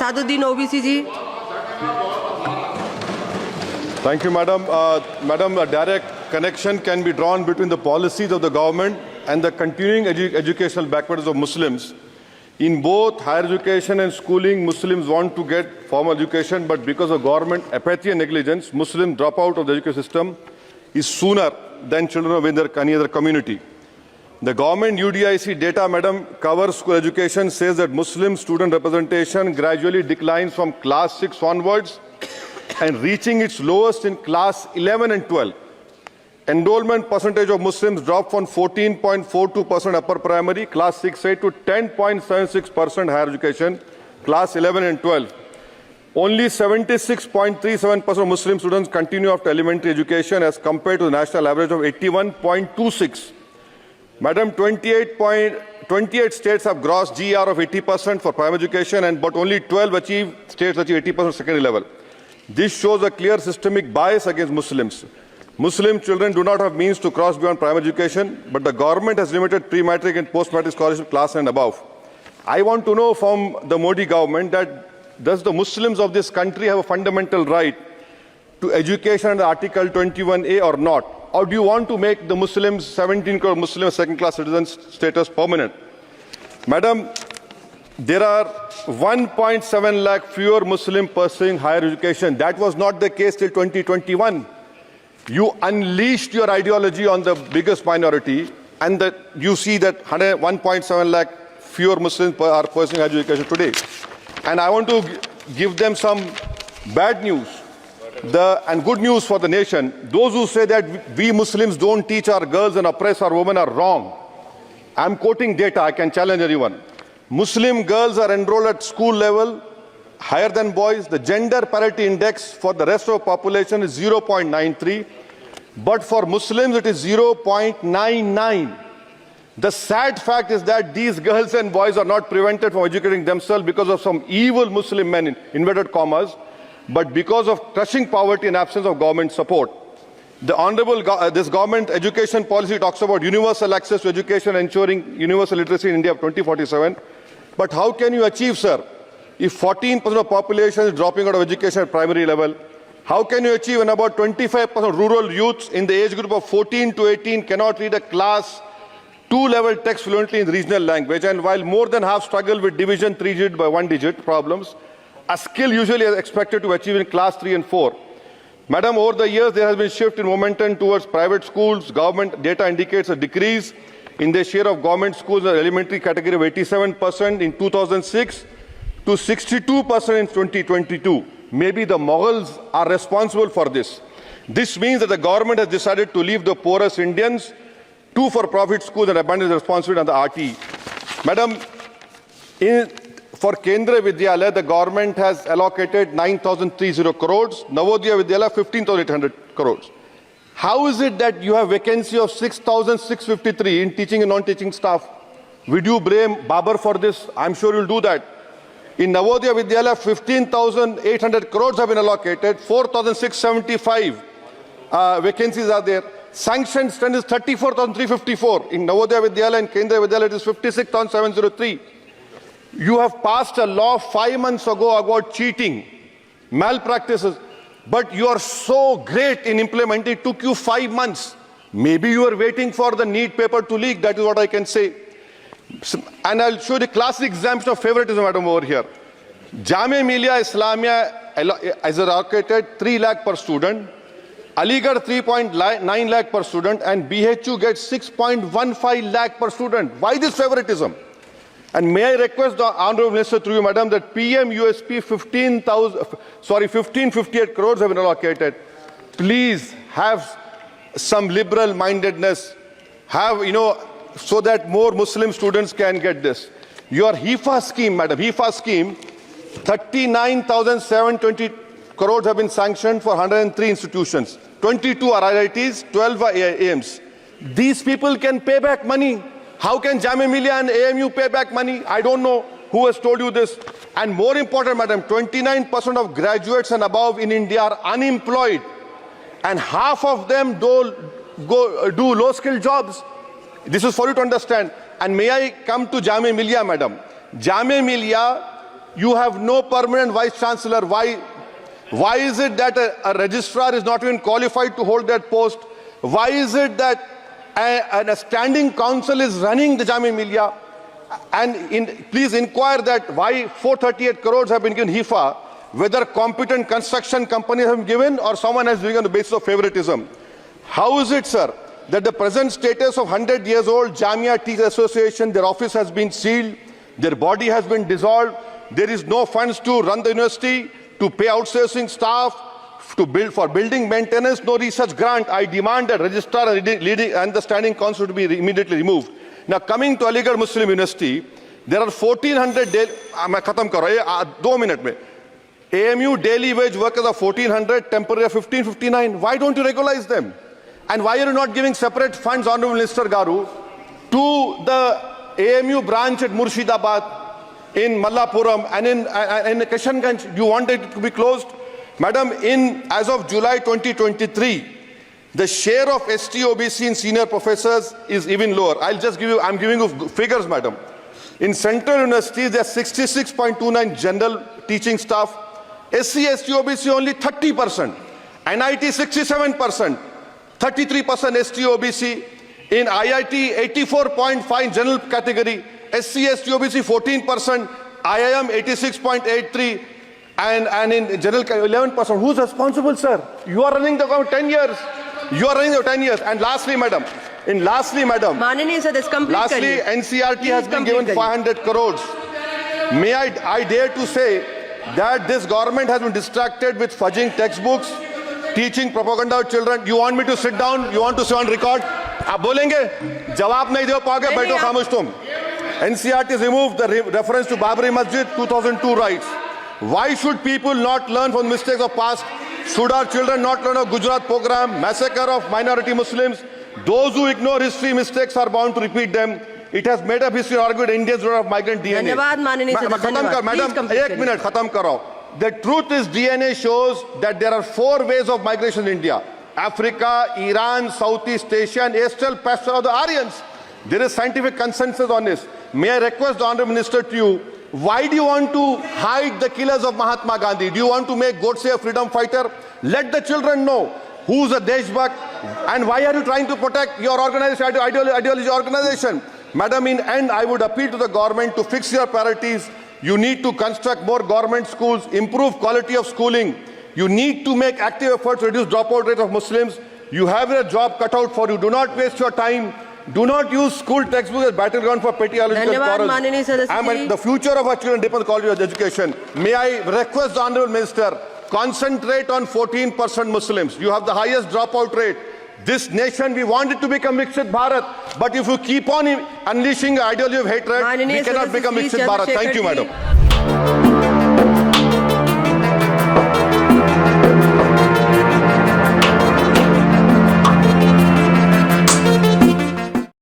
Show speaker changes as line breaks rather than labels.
Asaduddin OBC ji.
Thank you, Madam. Madam, a direct connection can be drawn between the policies of the government and the continuing educational backwardness of Muslims. In both higher education and schooling, Muslims want to get formal education, but because of government apathy and negligence, Muslims drop out of the education system is sooner than children of any other community. The government UDIC data, Madam, covers school education, says that Muslim student representation gradually declines from class 6 onwards and reaching its lowest in class 11 and 12. Enrollment percentage of Muslims dropped from 14.42% upper primary, class 6-8 to 10.76% higher education, class 11 and 12. Only 76.37% of Muslim students continue after elementary education as compared to the national average of 81.26%. Madam, 28 states have gross GR of 80% for primary education, but only 12 states achieve 80% secondary level. This shows a clear systemic bias against Muslims. Muslim children do not have means to cross beyond primary education, but the government has limited pre-matric and post-matric scholarship class and above. I want to know from the Modi government that does the Muslims of this country have a fundamental right to education under Article 21A or not? Or do you want to make the Muslims, 17 crore Muslims, second-class citizens status permanent? Madam, there are 1.7 lakh fewer Muslims pursuing higher education. That was not the case till 2021. You unleashed your ideology on the biggest minority, and you see that 1.7 lakh fewer Muslims are pursuing higher education today. And I want to give them some bad news and good news for the nation. Those who say that we Muslims don't teach our girls and oppress our women are wrong. I'm quoting data. I can challenge anyone. Muslim girls are enrolled at school level higher than boys. The gender parity index for the rest of the population is 0.93, but for Muslims it is 0.99. The sad fact is that these girls and boys are not prevented from educating themselves because of some evil Muslim men, in inverted commas, but because of crushing poverty and absence of government support. This government education policy talks about universal access to education, ensuring universal literacy in India of 2047. But how can you achieve, sir, if 14% of the population is dropping out of education at primary level? How can you achieve when about 25% of rural youths in the age group of 14 to 18 cannot read a class 2 level text fluently in regional language? And while more than half struggle with division 3-digit by 1-digit problems, a skill usually is expected to achieve in class 3 and 4. Madam, over the years, there has been a shift in momentum towards private schools. Government data indicates a decrease in the share of government schools in the elementary category of 87% in 2006 to 62% in 2022. Maybe the Mughals are responsible for this. This means that the government has decided to leave the poorest Indians to for-profit schools and abandon the responsibility on the RT. Madam, for Kendriya Vidyalaya, the government has allocated 9,030 crores, Navodaya Vidyalaya 15,800 crores. How is it that you have vacancy of 6,653 in teaching and non-teaching staff? Would you blame Babar for this? I'm sure you'll do that. In Navodaya Vidyalaya, 15,800 crores have been allocated, 4,675 vacancies are there. Sanctioned strength is 34,354. In Navodaya Vidyalaya and Kendriya Vidyalaya, it is 56,703. You have passed a law 5 months ago about cheating, malpractices, but you are so great in implementing. It took you 5 months. Maybe you are waiting for the NEET paper to leak. That is what I can say. And I'll show the classic example of favoritism, madam, over here. Jamia Millia Islamia is allocated 3 lakh per student, Aligarh 3.9 lakh per student, and BHU gets 6.15 lakh per student. Why this favoritism? And may I request the Honourable Minister through you, madam, that PM USP 1558 crores have been allocated. Please have some liberal mindedness, so that more Muslim students can get this. Your HIFA scheme, madam, HIFA scheme, 39,720 crores have been sanctioned for 103 institutions. 22 are IITs, 12 are AIMs. These people can pay back money. How can Jamia Millia and AMU pay back money? I don't know who has told you this. And more important, madam, 29% of graduates and above in India are unemployed. And half of them do low-skilled jobs. This is for you to understand. And may I come to Jamia Millia, madam. Jamia Millia you have no permanent vice chancellor. Why is it that a registrar is not even qualified to hold that post? Why is it that a standing council is running the Jamia Millia? And please inquire that why 438 crores have been given HIFA, whether competent construction companies have been given or someone has been given on the basis of favoritism. How is it, sir, that the present status of 100 years old Jamia Teachers Association, their office has been sealed, their body has been dissolved, there is no funds to run the university, to pay outsourcing staff, to build for building maintenance, no research grant. I demand that registrar and the standing council to be immediately removed. Now, coming to Aligarh Muslim University, there are 1400 2 minutes. AMU daily wage workers are 1400, temporary 1559. Why don't you regularize them? And why are you not giving separate funds, Honorable Minister Garu, to the AMU branch at Murshidabad, in Mallapuram and in Kishanganj? You want it to be closed? Madam, as of July 2023, the share of ST-OBC in senior professors is even lower. I'm giving you figures, madam. In central universities, there are 66.29 general teaching staff. SC, ST-OBC only 30%. NIT 67%. 33% ST-OBC. In IIT, 84.5 general category. SC, ST-OBC 14%. IIM 86.83%. And in general 11%. Who's responsible, sir? You are running the government 10 years. You are running the 10 years. And lastly, madam.
Mananiya sir, this complete.
Lastly, NCRT has been given 500 crores. May I dare to say that this government has been distracted with fudging textbooks, teaching propaganda of children. You want me to sit down? You want to say on record? आप बोलेंगे? जवाब नहीं दे पाओगे, बैठो खामोश तुम. NCRT has removed the reference to Babri Masjid 2002 rights. Why should people not learn from the mistakes of past? Should our children not learn of Gujarat program, massacre of minority Muslims? Those who ignore history mistakes are bound to repeat them. It has made up history argued Indians don't have migrant DNA. Madam, 1 minute, khatam karo. The truth is DNA shows that there are 4 ways of migration in India. Africa, Iran, Southeast Asia, and Astral pasture of the Aryans. There is scientific consensus on this. May I request the Honourable Minister to you, why do you want to hide the killers of Mahatma Gandhi? Do you want to make Godse a freedom fighter? Let the children know who's a Deshbhakt and why are you trying to protect your organization, ideology organization? Madam, in end, I would appeal to the government to fix your priorities. You need to construct more government schools, improve quality of schooling. You need to make active efforts to reduce dropout rate of Muslims. You have a job cut out for you. Do not waste your time. Do not use school textbooks as battleground for petty ideological quarrels. The future of our children depends on quality of education. May I request the Honourable Minister, concentrate on 14% Muslims. You have the highest dropout rate. This nation, we want it to become Viksit Bharat. But if you keep on unleashing the ideology of hatred, we cannot become Viksit Bharat. Thank you, madam.